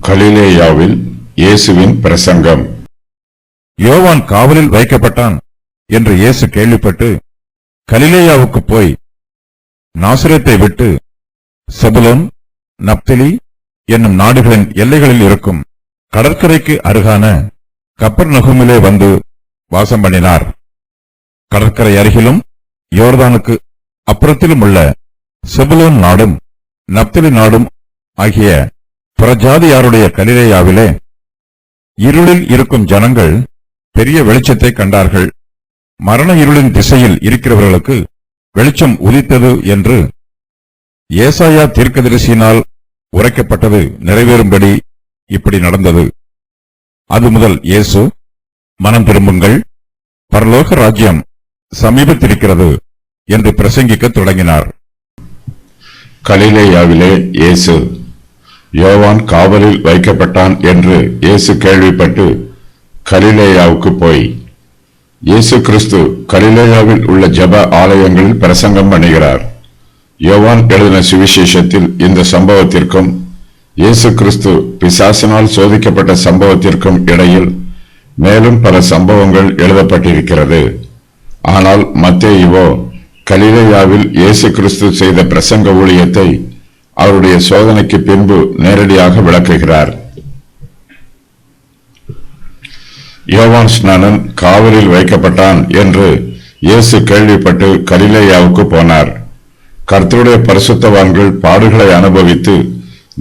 கலிலேயாவில் இயேசுவின் பிரசங்கம். யோவான் காவலில் வைக்கப்பட்டான் என்று இயேசு கேள்விப்பட்டு கலிலேயாவுக்கு போய் நாசரேத்தை விட்டு செபுலோன், நப்தலி என்னும் நாடுகளின் எல்லைகளில் இருக்கும் கடற்கரைக்கு அருகான கப்பர்நகூமிலே வந்து வாசம் பண்ணினார். கடற்கரை அருகிலும் யோர்தானுக்கு அப்புறத்திலும் உள்ள செபுலோன் நாடும் நப்தலி நாடும் ஆகிய புறஜாதியாருடைய கலிலேயாவிலே இருளில் இருக்கும் ஜனங்கள் பெரிய வெளிச்சத்தை கண்டார்கள். மரண இருளின் திசையில் இருக்கிறவர்களுக்கு வெளிச்சம் உதித்தது என்று ஏசாயா தீர்க்கதரிசியினால் உரைக்கப்பட்டது நிறைவேறும்படி இப்படி நடந்தது. அது முதல் இயேசு, மனம் திரும்புங்கள், பரலோக ராஜ்யம் சமீபத்திருக்கிறது என்று பிரசங்கிக்கத் தொடங்கினார். கலிலேயாவிலே இயேசு. யோவான் காவலில் வைக்கப்பட்டான் என்று இயேசு கேள்விப்பட்டு கலிலேயாவுக்கு போய். இயேசு கிறிஸ்து கலிலேயாவில் உள்ள ஜெப ஆலயங்களில் பிரசங்கம் பண்ணுகிறார். யோவான் எழுதின சுவிசேஷத்தில் இந்த சம்பவத்திற்கும் இயேசு கிறிஸ்து பிசாசினால் சோதிக்கப்பட்ட சம்பவத்திற்கும் இடையில் மேலும் பல சம்பவங்கள் எழுதப்பட்டிருக்கிறது. ஆனால் மத்தேயுவோ கலிலேயாவில் இயேசு கிறிஸ்து செய்த பிரசங்க ஊழியத்தை அவருடைய சோதனைக்கு பின்பு நேரடியாக விளக்குகிறார். யோவான் ஸ்நானன் காவலில் வைக்கப்பட்டான் என்று இயேசு கேள்விப்பட்டு கலிலேயாவுக்கு போனார். கர்த்தருடைய பரிசுத்தவான்கள் பாடுகளை அனுபவித்து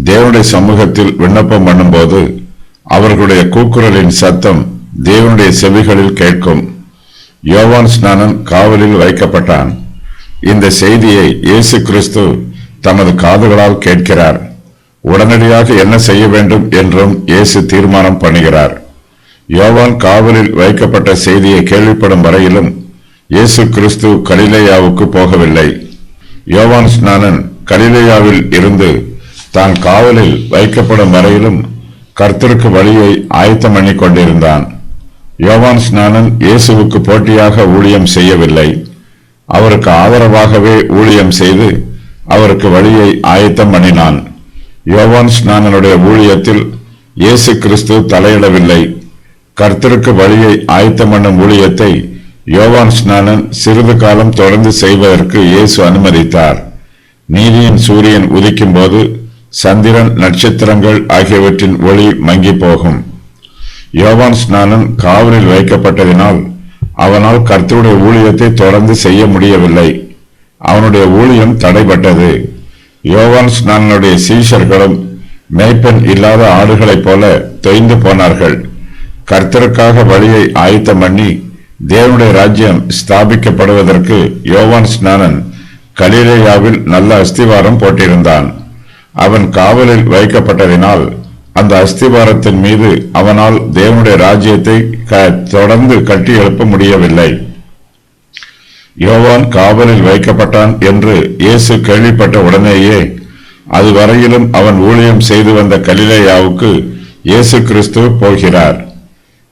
தேவனுடைய சமூகத்தில் விண்ணப்பம் பண்ணும்போது அவர்களுடைய கூக்குரலின் சத்தம் தேவனுடைய செவிகளில் கேட்கும். யோவான் ஸ்நானன் காவலில் வைக்கப்பட்டான். இந்த செய்தியை இயேசு கிறிஸ்து தமது காதுகளால் கேட்கிறார். உடனடியாக என்ன செய்ய வேண்டும் என்றும் இயேசு தீர்மானம் பண்ணுகிறார். யோவான் காவலில் வைக்கப்பட்ட செய்தியை கேள்விப்படும் வரையிலும் இயேசு கிறிஸ்து கலிலேயாவுக்கு போகவில்லை. யோவான் ஸ்நானன் கலிலேயாவில் இருந்து தான் காவலில் வைக்கப்படும் வரையிலும் கர்த்தருக்கு வழியை ஆயத்தம் பண்ணி கொண்டிருந்தான். யோவான் ஸ்நானன் இயேசுவுக்கு போட்டியாக ஊழியம் செய்யவில்லை. அவருக்கு ஆதரவாகவே ஊழியம் செய்து அவருக்கு வழியை ஆயத்தம் பண்ணினான். யோவான் ஸ்நானனுடைய ஊழியத்தில் இயேசு கிறிஸ்து தலையிடவில்லை. கர்த்தருக்கு வழியை ஆயத்தம் பண்ணும் ஊழியத்தை யோவான் ஸ்நானன் சிறிது காலம் தொடர்ந்து செய்வதற்கு இயேசு அனுமதித்தார். நீதியின் சூரியன் உதிக்கும் போது சந்திரன், நட்சத்திரங்கள் ஆகியவற்றின் ஒளி மங்கி போகும். யோவான் ஸ்நானன் காவலில் வைக்கப்பட்டதினால் அவனால் கர்த்தருடைய ஊழியத்தை தொடர்ந்து செய்ய முடியவில்லை. அவனுடைய ஊழியம் தடைபட்டது. யோவான் ஸ்நானனுடைய சீஷர்களும் மேய்ப்பன் இல்லாத ஆடுகளைப் போல தொய்ந்து போனார்கள். கர்த்தருக்காக வழியை ஆயத்தம் பண்ணி தேவனுடைய ராஜ்யம் ஸ்தாபிக்கப்படுவதற்கு யோவான் ஸ்நானன் கலிலேயாவில் நல்ல அஸ்திவாரம் போட்டிருந்தான். அவன் காவலில் வைக்கப்பட்டதினால் அந்த அஸ்திவாரத்தின் மீது அவனால் தேவனுடைய ராஜ்யத்தை தொடர்ந்து கட்டி எழுப்ப முடியவில்லை. யோவான் காவலில் வைக்கப்பட்டான் என்று இயேசு கேள்விப்பட்ட உடனேயே அதுவரையிலும் அவன் ஊழியம் செய்து வந்த கலிலேயாவுக்கு இயேசு கிறிஸ்து போகிறார்.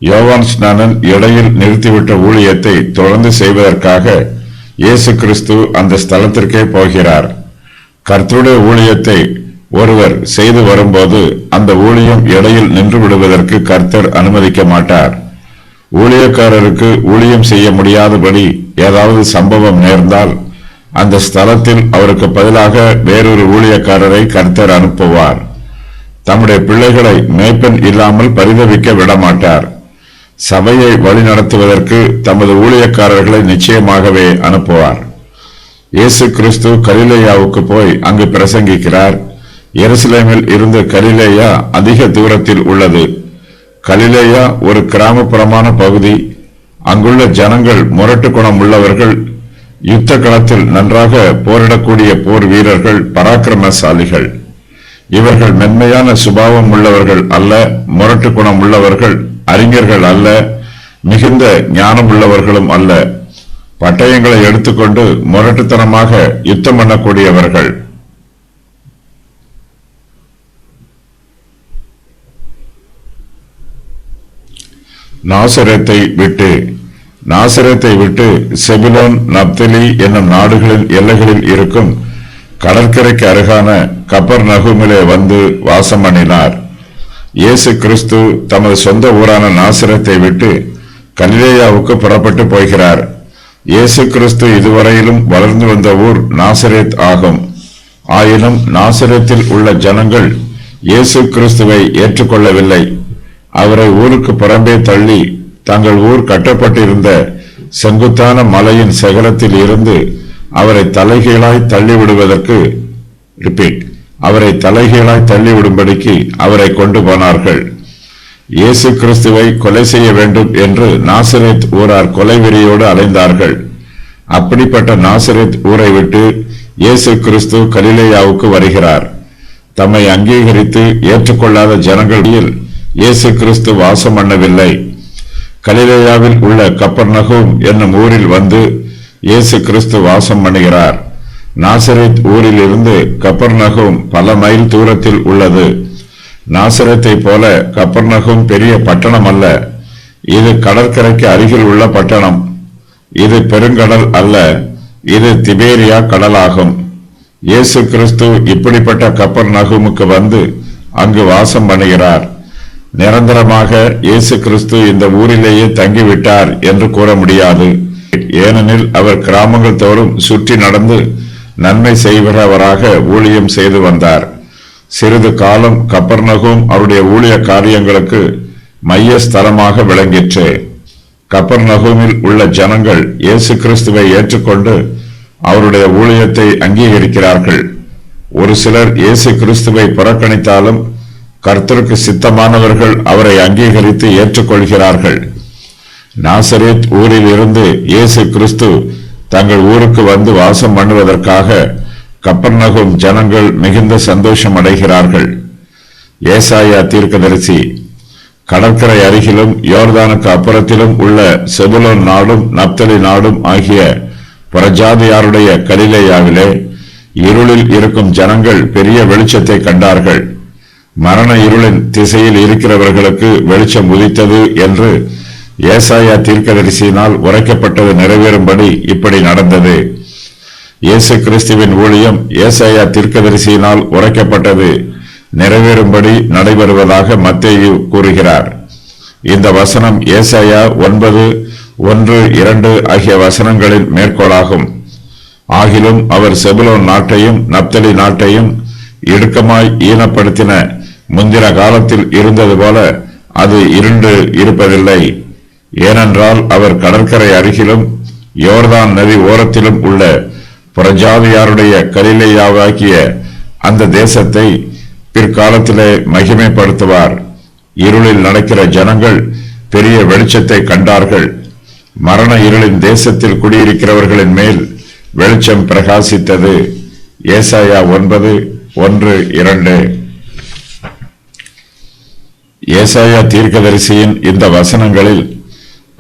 யோவான் ஸ்நானன் இடையில் நிறுத்திவிட்ட ஊழியத்தை தொடர்ந்து செய்வதற்காக இயேசு கிறிஸ்து அந்த ஸ்தலத்திற்கே போகிறார். கர்த்தருடைய ஊழியத்தை ஒருவர் செய்து வரும்போது அந்த ஊழியம் இடையில் நின்று விடுவதற்கு கர்த்தர் அனுமதிக்க மாட்டார். ஊழியக்காரருக்கு ஊழியம் செய்ய முடியாதபடி ஏதாவது சம்பவம் நேர்ந்தால் அந்த ஸ்தலத்தில் அவருக்கு பதிலாக வேறொரு ஊழியக்காரரை கர்த்தர் அனுப்புவார். தம்முடைய பிள்ளைகளை மேய்ப்பன் இல்லாமல் பரிதவிக்க விடமாட்டார். சபையை வழிநடத்துவதற்கு தமது ஊழியக்காரர்களை நிச்சயமாகவே அனுப்புவார். இயேசு கிறிஸ்து கலிலேயாவுக்கு போய் அங்கு பிரசங்கிக்கிறார். எருசலேமில் இருந்து கலிலேயா அதிக தூரத்தில் உள்ளது. கலிலேயா ஒரு கிராமப்புறமான பகுதி. அங்குள்ள ஜனங்கள் முரட்டு குணம் உள்ளவர்கள், யுத்த களத்தில் நன்றாக போரிடக்கூடிய போர் வீரர்கள், பராக்கிரமசாலிகள். இவர்கள் மென்மையான சுபாவம் உள்ளவர்கள் அல்ல, முரட்டு குணம் உள்ளவர்கள், அறிஞர்கள் அல்ல, மிகுந்த ஞானம் உள்ளவர்களும் அல்ல. பட்டயங்களை எடுத்துக்கொண்டு முரட்டுத்தனமாக யுத்தம் பண்ணக்கூடியவர்கள். நாசரேத்தை விட்டு செபுலோன், நப்தலி என்னும் நாடுகளின் எல்லைகளில் இருக்கும் கடற்கரைக்கு அருகான கப்பர்நகூமிலே வந்து வாசம் பண்ணினார். இயேசு கிறிஸ்து தமது சொந்த ஊரான நாசரேத்தை விட்டு கலிலேயாவுக்கு புறப்பட்டு போகிறார். இயேசு கிறிஸ்து இதுவரையிலும் வளர்ந்து வந்த ஊர் நாசரேத் ஆகும். ஆயினும் நாசரேத்தில் உள்ள ஜனங்கள் இயேசு கிறிஸ்துவை ஏற்றுக்கொள்ளவில்லை. அவரை ஊருக்கு புறம்பே தள்ளி தங்கள் ஊர் கட்டப்பட்டிருந்த செங்குத்தான மலையின் சிகரத்தில் இருந்து அவரை தலைகீழாய் தள்ளிவிடும்படிக்கு அவரை கொண்டு போனார்கள். இயேசு கிறிஸ்துவை கொலை செய்ய வேண்டும் என்று நாசரேத் ஊரார் கொலை வெறியோடு அலைந்தார்கள். அப்படிப்பட்ட நாசரேத் ஊரை விட்டு இயேசு கிறிஸ்து கலிலேயாவுக்கு வருகிறார். தம்மை அங்கீகரித்து ஏற்றுக்கொள்ளாத ஜனங்களில் இயேசு கிறிஸ்து வாசம் பண்ணவில்லை. கலிலேயாவில் உள்ள கப்பர்நகூம் என்னும் ஊரில் வந்து இயேசு கிறிஸ்து வாசம் பண்ணுகிறார். நாசரேத் ஊரில் இருந்து கப்பர்நகூம் பல மைல் தூரத்தில் உள்ளது. நாசரேத்தை போல கப்பர்நகூம் பெரிய பட்டணம் அல்ல. இது கடற்கரைக்கு அருகில் உள்ள பட்டணம். இது பெருங்கடல் அல்ல, இது திபேரியா கடலாகும். இயேசு கிறிஸ்து இப்படிப்பட்ட கப்பர்நகூமுக்கு வந்து அங்கு வாசம் பண்ணுகிறார். நிரந்தரமாக இயேசு கிறிஸ்து இந்த ஊரிலேயே தங்கிவிட்டார் என்று கூற முடியாது. ஏனெனில் அவர் கிராமங்கள் தோறும் சுற்றி நடந்து நன்மை செய்கிறவராக ஊழியம் செய்து வந்தார். சிறிது காலம் கப்பர்நகூம் அவருடைய ஊழிய காரியங்களுக்கு மைய ஸ்தலமாக விளங்கிற்று. கப்பர்நகூமில் உள்ள ஜனங்கள் இயேசு கிறிஸ்துவை ஏற்றுக்கொண்டு அவருடைய ஊழியத்தை அங்கீகரிக்கிறார்கள். ஒரு சிலர் இயேசு கிறிஸ்துவை புறக்கணித்தாலும் கர்த்தருக்கு சித்தமானவர்கள் அவரை அங்கீகரித்து ஏற்றுக்கொள்கிறார்கள். நாசரேத் ஊரில் இருந்து இயேசு கிறிஸ்து தங்கள் ஊருக்கு வந்து வாசம் பண்ணுவதற்காக கப்பர்நகூம் ஜனங்கள் மிகுந்த சந்தோஷம் அடைகிறார்கள். ஏசாயா தீர்க்கதரிசி கடற்கரை அருகிலும் யோர்தானுக்கு அப்புறத்திலும் உள்ள செபுலோன் நாடும் நப்தலி நாடும் ஆகிய புறஜாதியாருடைய கலிலேயாவிலே இருளில் இருக்கும் ஜனங்கள் பெரிய வெளிச்சத்தை கண்டார்கள். மரண இருளின் திசையில் இருக்கிறவர்களுக்கு வெளிச்சம் உதித்தது என்று ஏசாயா தீர்க்கதரிசியினால் உரைக்கப்பட்டது நிறைவேறும்படி இப்படி நடந்தது. இயேசு கிறிஸ்துவின் ஊழியம் ஏசாயா தீர்க்கதரிசியினால் உரைக்கப்பட்டது நிறைவேறும்படி நடைபெறுவதாக மத்தேயு கூறுகிறார். இந்த வசனம் ஏசாயா 9:1-2 ஆகிய வசனங்களின் மேற்கோளாகும். ஆகிலும் அவர் செபுலோன் நாட்டையும் நப்தலி நாட்டையும் இடுக்கமாய் ஈனப்படுத்தின முந்தின காலத்தில் இருந்தது போல அது இருண்டு இருப்பதில்லை. ஏனென்றால் அவர் கடற்கரை அருகிலும் யோர்தான் நதி ஓரத்திலும் உள்ள புறஜாதியாருடைய கலிலேயாவாகிய அந்த தேசத்தை பிற்காலத்திலே மகிமைப்படுத்துவார். இருளில் நடக்கிற ஜனங்கள் பெரிய வெளிச்சத்தை கண்டார்கள். மரண இருளின் தேசத்தில் குடியிருக்கிறவர்களின் மேல் வெளிச்சம் பிரகாசித்தது. ஏசாயா 9:1-2. ஏசாயா தீர்க்கதரிசியின் இந்த வசனங்களில்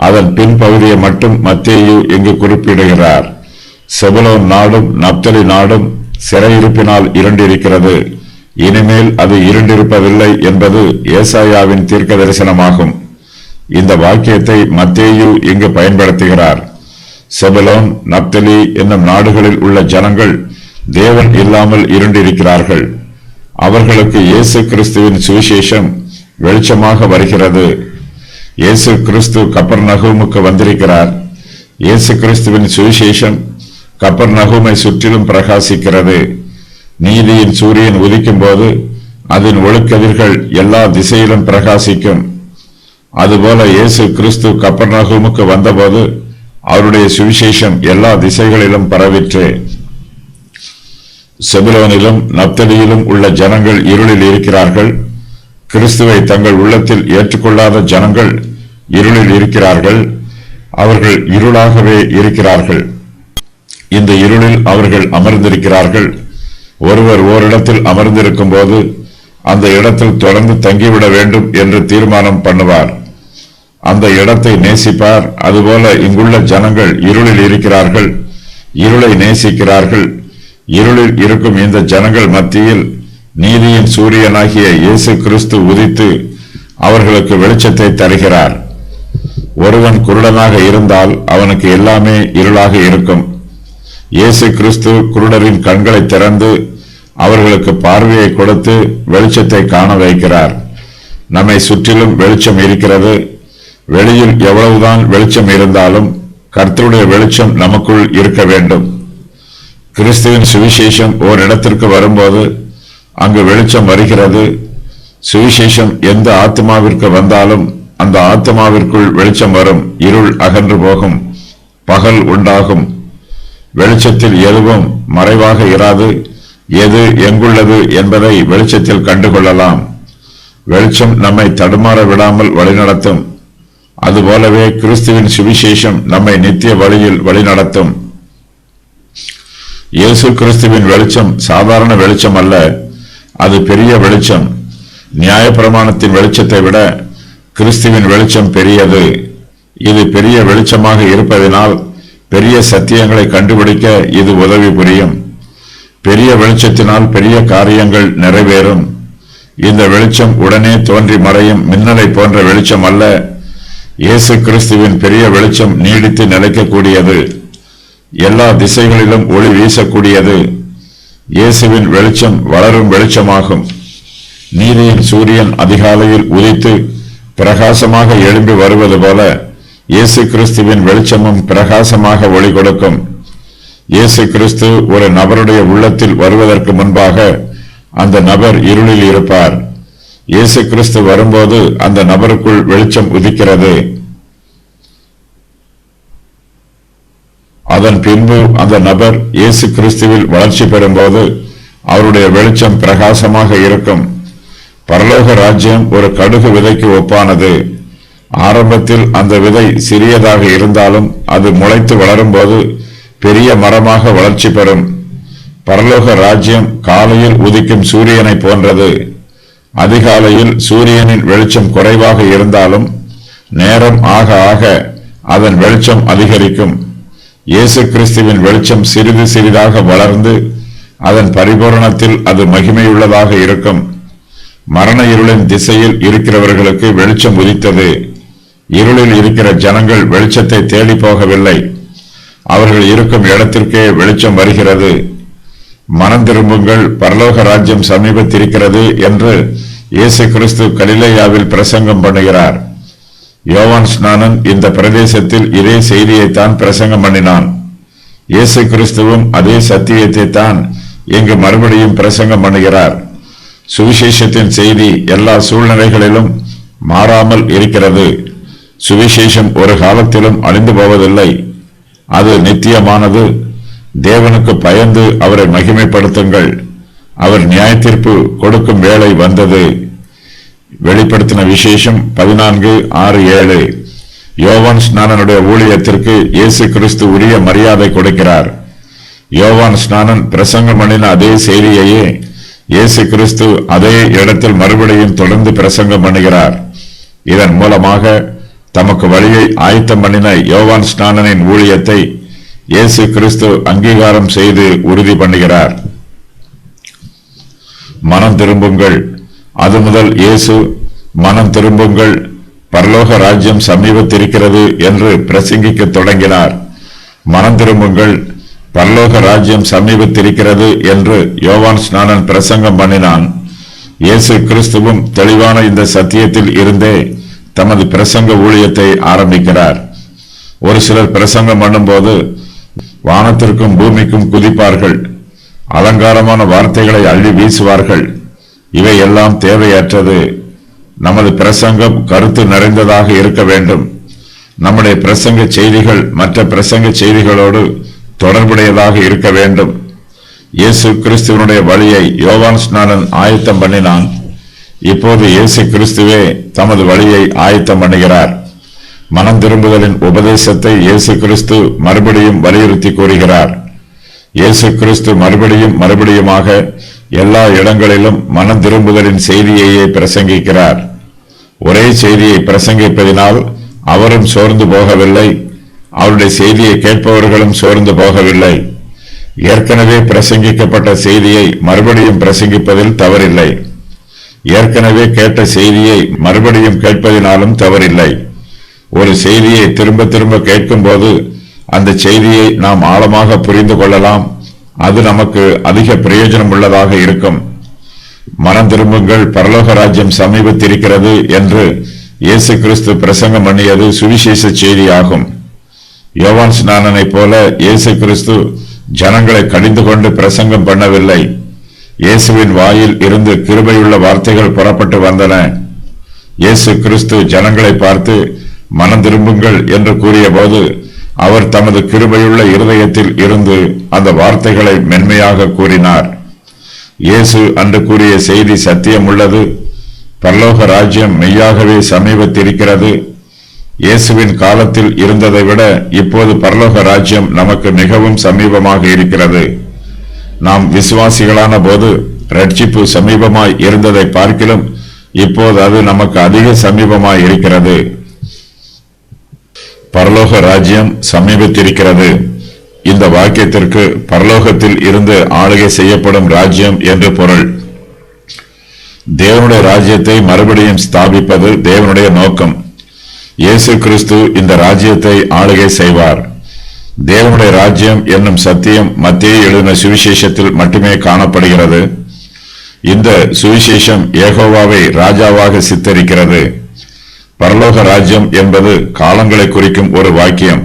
அதன் பின்பகுதியை மட்டும் மத்தேயு இங்கு குறிப்பிடுகிறார். செபுலோன் நாடும் நப்தலி நாடும் சிறையிருப்பினால் இருண்டிருக்கிறது, இனிமேல் அது இருண்டிருப்பதில்லை என்பது ஏசாயாவின் தீர்க்க தரிசனமாகும். இந்த வாக்கியத்தை மத்தேயு இங்கு பயன்படுத்துகிறார். செபுலோன் நப்தலி என்னும் நாடுகளில் உள்ள ஜனங்கள் தேவன் இல்லாமல் இருண்டிருக்கிறார்கள். அவர்களுக்கு இயேசு கிறிஸ்துவின் சுவிசேஷம் வெளிச்சமாக வருகிறது. இயேசு கிறிஸ்து கப்பர்நகூமுக்கு வந்திருக்கிறார். இயேசு கிறிஸ்துவின் சுவிசேஷம் கப்பர்நகூமை சுற்றிலும் பிரகாசிக்கிறது. நீதியின் சூரியன் உதிக்கும் போது அதன் ஒளிக்கதிர்கள் எல்லா திசையிலும் பிரகாசிக்கும். அதுபோல இயேசு கிறிஸ்து கப்பர்நகூமுக்கு வந்தபோது அவருடைய சுவிசேஷம் எல்லா திசைகளிலும் பரவிற்று. செபுலோனிலும் நப்தலியிலும் உள்ள ஜனங்கள் இருளில் இருக்கிறார்கள். கிறிஸ்துவை தங்கள் உள்ளத்தில் ஏற்றுக்கொள்ளாத ஜனங்கள் இருளில் இருக்கிறார்கள். அவர்கள் இருளாகவே இருக்கிறார்கள். இந்த இருளில் அவர்கள் அமர்ந்திருக்கிறார்கள். ஒருவர் ஓரிடத்தில் அமர்ந்திருக்கும் போது அந்த இடத்தில் தொடர்ந்து தங்கிவிட வேண்டும் என்று தீர்மானம் பண்ணுவார். அந்த இடத்தை நேசிப்பார். அதுபோல இங்குள்ள ஜனங்கள் இருளில் இருக்கிறார்கள், இருளை நேசிக்கிறார்கள். இருளில் இருக்கும் இந்த ஜனங்கள் மத்தியில் நீதியின் சூரியனாகிய இயேசு கிறிஸ்து உதித்து அவர்களுக்கு வெளிச்சத்தை தருகிறார். ஒருவன் குருடனாக இருந்தால் அவனுக்கு எல்லாமே இருளாக இருக்கும். இயேசு கிறிஸ்து குருடரின் கண்களை திறந்து அவர்களுக்கு பார்வையை கொடுத்து வெளிச்சத்தை காண வைக்கிறார். நம்மை சுற்றிலும் வெளிச்சம் இருக்கிறது. வெளியில் எவ்வளவுதான் வெளிச்சம் இருந்தாலும் கர்த்தருடைய வெளிச்சம் நமக்குள் இருக்க வேண்டும். கிறிஸ்துவின் சுவிசேஷம் ஓரிடத்திற்கு வரும்போது அங்கு வெளிச்சம் வருகிறது. சுவிசேஷம் எந்த ஆத்மாவிற்கு வந்தாலும் அந்த ஆத்மாவிற்குள் வெளிச்சம் வரும். இருள் அகன்று போகும், பகல் உண்டாகும். வெளிச்சத்தில் எதுவும் மறைவாக இராது. எது எங்குள்ளது என்பதை வெளிச்சத்தில் கண்டுகொள்ளலாம். வெளிச்சம் நம்மை தடுமாற விடாமல் வழிநடத்தும். அதுபோலவே கிறிஸ்துவின் சுவிசேஷம் நம்மை நித்திய வழியில் வழிநடத்தும். இயேசு கிறிஸ்துவின் வெளிச்சம் சாதாரண வெளிச்சம் அல்ல, அது பெரிய வெளிச்சம். நியாயப்பிரமாணத்தின் வெளிச்சத்தை விட கிறிஸ்துவின் வெளிச்சம் பெரியது. இது பெரிய வெளிச்சமாக இருப்பதினால் பெரிய சத்தியங்களை கண்டுபிடிக்க இது உதவி புரியும். பெரிய வெளிச்சத்தினால் பெரிய காரியங்கள் நிறைவேறும். இந்த வெளிச்சம் உடனே தோன்றி மறையும் மின்னலை போன்ற வெளிச்சம் அல்ல. இயேசு கிறிஸ்துவின் பெரிய வெளிச்சம் நீடித்து நிலைக்கக்கூடியது, எல்லா திசைகளிலும் ஒளி வீசக்கூடியது. இயேசுவின் வெளிச்சம் வளரும் வெளிச்சமாகும். நீதியின் சூரியன் அதிகாலையில் உதித்து பிரகாசமாக எழும்பி வருவது போல இயேசு கிறிஸ்துவின் வெளிச்சமும் பிரகாசமாக ஒளி கொடுக்கும். இயேசு கிறிஸ்து ஒரு நபருடைய உள்ளத்தில் வருவதற்கு முன்பாக அந்த நபர் இருளில் இருப்பார். இயேசு கிறிஸ்து வரும்போது அந்த நபருக்குள் வெளிச்சம் உதிக்கிறது. அதன் பின்பு அந்த நபர் இயேசு கிறிஸ்துவில் வளர்ச்சி பெறும்போது அவருடைய வெளிச்சம் பிரகாசமாக இருக்கும். பரலோக ராஜ்யம் ஒரு கடுகு விதைக்கு ஒப்பானது. ஆரம்பத்தில் அந்த விதை சிறியதாக இருந்தாலும் அது முளைத்து வளரும்போது பெரிய மரமாக வளர்ச்சி பெறும். பரலோக ராஜ்யம் காலையில் உதிக்கும் சூரியனை போன்றது. அதிகாலையில் சூரியனின் வெளிச்சம் குறைவாக இருந்தாலும் நேரம் ஆக ஆக அதன் வெளிச்சம் அதிகரிக்கும். இயேசு கிறிஸ்துவின் வெளிச்சம் சிறிது சிறிதாக வளர்ந்து அதன் பரிபூரணத்தில் அது மகிமையுள்ளதாக இருக்கும். மரண இருளின் திசையில் இருக்கிறவர்களுக்கு வெளிச்சம் உதித்தது. இருளில் இருக்கிற ஜனங்கள் வெளிச்சத்தை தேடி போகவில்லை, அவர்கள் இருக்கும் இடத்திற்கே வெளிச்சம் வருகிறது. மனம் திரும்புங்கள், பரலோக ராஜ்யம் சமீபத்திருக்கிறது என்று இயேசு கிறிஸ்து கலிலேயாவில் பிரசங்கம் பண்ணுகிறார். யோவான் ஸ்நானன் இந்த பிரதேசத்தில் இதே செய்தியைத்தான் பிரசங்கம் பண்ணினான். இயேசு கிறிஸ்துவும் அதே சத்தியத்தை தான் இங்கு மறுபடியும் பிரசங்கம் பண்ணுகிறார். சுவிசேஷத்தின் செய்தி எல்லா சூழ்நிலைகளிலும் மாறாமல் இருக்கிறது. சுவிசேஷம் ஒரு காலத்திலும் அழிந்து போவதில்லை, அது நித்தியமானது. தேவனுக்கு பயந்து அவரை மகிமைப்படுத்துங்கள், அவர் நியாயத்தீர்ப்பு கொடுக்கும் வேளை வந்தது. வெளிப்படுத்தின விசேஷம் 14:6-7. யோவான் ஸ்நானனுடைய ஊழியத்திற்கு இயேசு கிறிஸ்து உரிய மரியாதை கொடுக்கிறார். யோவான் ஸ்நானன் பிரசங்கம் பண்ணின அதே செய்தியையே இயேசு கிறிஸ்து அதே இடத்தில் மறுபடியும் தொடர்ந்து பிரசங்கம் பண்ணுகிறார். இதன் மூலமாக தமக்கு வழியை ஆயத்தம் பண்ணின யோவான் ஸ்நானனின் ஊழியத்தை இயேசு கிறிஸ்து அங்கீகாரம் செய்து உறுதி பண்ணுகிறார். மனம் திரும்புங்கள். அது முதல் இயேசு மனம் திரும்புங்கள், பரலோக ராஜ்யம் சமீபத்திருக்கிறது என்று பிரசங்கிக்க தொடங்கினார். மனம் திரும்புங்கள், பரலோக ராஜ்யம் சமீபத்திருக்கிறது என்று யோவான் ஸ்நானன் பிரசங்கம் பண்ணினான். இயேசு கிறிஸ்துவும் தெளிவான இந்த சத்தியத்தில் இருந்தே தமது பிரசங்க ஊழியத்தை ஆரம்பிக்கிறார். ஒரு சிலர் பிரசங்கம் பண்ணும்போது வானத்திற்கும் பூமிக்கும் குதிப்பார்கள், அலங்காரமான வார்த்தைகளை அள்ளி வீசுவார்கள். இவை எல்லாம் தேவையற்றது. நமது பிரசங்கம் கருத்து நிறைந்ததாக இருக்க வேண்டும். நம்முடைய பிரசங்க செய்திகள் மற்ற பிரசங்க செய்திகளோடு தொடர்புடையதாக இருக்க வேண்டும். இயேசு கிறிஸ்துவனுடைய வழியை யோவான் ஸ்நானன் ஆயத்தம் பண்ணினான். இப்போது இயேசு கிறிஸ்துவே தமது வழியை ஆயத்தம் பண்ணுகிறார். மனம் திரும்புதலின் உபதேசத்தை இயேசு கிறிஸ்து மறுபடியும் வலியுறுத்தி கூறுகிறார். இயேசு கிறிஸ்து மறுபடியுமாக எல்லா இடங்களிலும் மனம் திரும்புதலின் செய்தியையே பிரசங்கிக்கிறார். ஒரே செய்தியை பிரசங்கிப்பதினால் அவரும் சோர்ந்து போகவில்லை, அவருடைய செய்தியை கேட்பவர்களும் சோர்ந்து போகவில்லை. ஏற்கனவே பிரசங்கிக்கப்பட்ட செய்தியை மறுபடியும் பிரசங்கிப்பதில் தவறில்லை. ஏற்கனவே கேட்ட செய்தியை மறுபடியும் கேட்பதினாலும் தவறில்லை. ஒரு செய்தியை திரும்ப திரும்ப கேட்கும் போது அந்த செய்தியை நாம் ஆழமாக புரிந்து கொள்ளலாம். அது நமக்கு அதிக பிரயோஜனம் உள்ளதாக இருக்கும். மனம் திரும்புங்கள், பரலோக ராஜ்யம் சமீபத்திருக்கிறது என்று இயேசு கிறிஸ்து பிரசங்கம் பண்ணியது சுவிசேஷ செய்தியாகும். யோவான் ஸ்நானனைப் போல இயேசு கிறிஸ்து ஜனங்களை கடிந்து கொண்டு பிரசங்கம் பண்ணவில்லை. இயேசுவின் வாயில் இருந்து கிருபையுள்ள வார்த்தைகள் புறப்பட்டு வந்தன. இயேசு கிறிஸ்து ஜனங்களை பார்த்து மனம் திரும்புங்கள் என்று கூறிய போது அவர் தமது கிருபையுள்ள இருதயத்தில் இருந்து அந்த வார்த்தைகளை மென்மையாக கூறினார். இயேசு அன்று கூறிய செய்தி சத்தியம் உள்ளது. பரலோக ராஜ்யம் மெய்யாகவே சமீபத்திருக்கிறது. இயேசுவின் காலத்தில் இருந்ததை விட இப்போது பரலோக ராஜ்யம் நமக்கு மிகவும் சமீபமாக இருக்கிறது. நாம் விசுவாசிகளான போது ரட்சிப்பு சமீபமாய் இருந்ததை பார்க்கிலும் இப்போது அது நமக்கு அதிக சமீபமாய் இருக்கிறது. பரலோக ராஜ்யம் சமீபத்திருக்கிறது. இந்த வாக்கியத்திற்கு பரலோகத்தில் இருந்து ஆளுகை செய்யப்படும் ராஜ்யம் என்று பொருள். தேவனுடைய ராஜ்யத்தை மறுபடியும் ஸ்தாபிப்பது தேவனுடைய நோக்கம். இயேசு கிறிஸ்து இந்த ராஜ்யத்தை ஆளுகை செய்வார். தேவனுடைய ராஜ்யம் என்னும் சத்தியம் மத்தேயு எழுதின சுவிசேஷத்தில் மட்டுமே காணப்படுகிறது. இந்த சுவிசேஷம் யெகோவாவை ராஜாவாக சித்தரிக்கிறது. பரலோக ராஜ்யம் என்பது காலங்களை குறிக்கும் ஒரு வாக்கியம்.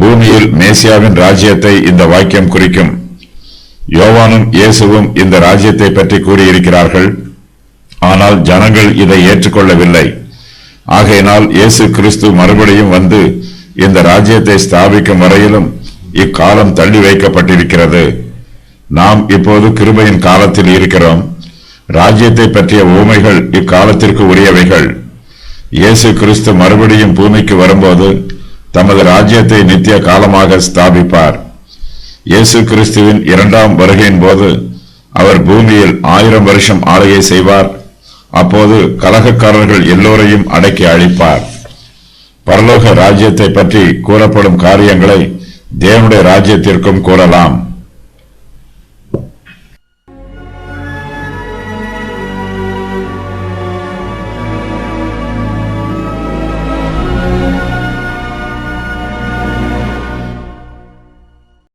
பூமியில் மேசியாவின் ராஜ்யத்தை இந்த வாக்கியம் குறிக்கும். யோவானும் இயேசுவும் இந்த ராஜ்யத்தை பற்றி கூறியிருக்கிறார்கள். ஆனால் ஜனங்கள் இதை ஏற்றுக்கொள்ளவில்லை. ஆகையினால் இயேசு கிறிஸ்து மறுபடியும் வந்து இந்த ராஜ்யத்தை ஸ்தாபிக்கும் வரையிலும் இக்காலம் தள்ளி வைக்கப்பட்டிருக்கிறது. நாம் இப்போது கிருபையின் காலத்தில் இருக்கிறோம். ராஜ்யத்தை பற்றிய உவமைகள் இக்காலத்திற்கு உரியவைகள். இயேசு கிறிஸ்து மறுபடியும் பூமிக்கு வரும்போது தமது ராஜ்யத்தை நித்திய காலமாக ஸ்தாபிப்பார். இயேசு கிறிஸ்துவின் இரண்டாம் வருகையின் போது அவர் பூமியில் 1000 வருஷம் ஆளுகை செய்வார். அப்போது கலகக்காரர்கள் எல்லோரையும் அடக்கி அழிப்பார். பரலோக ராஜ்யத்தை பற்றி கூறப்படும் காரியங்களை தேவனுடைய ராஜ்யத்திற்கும் கூறலாம்.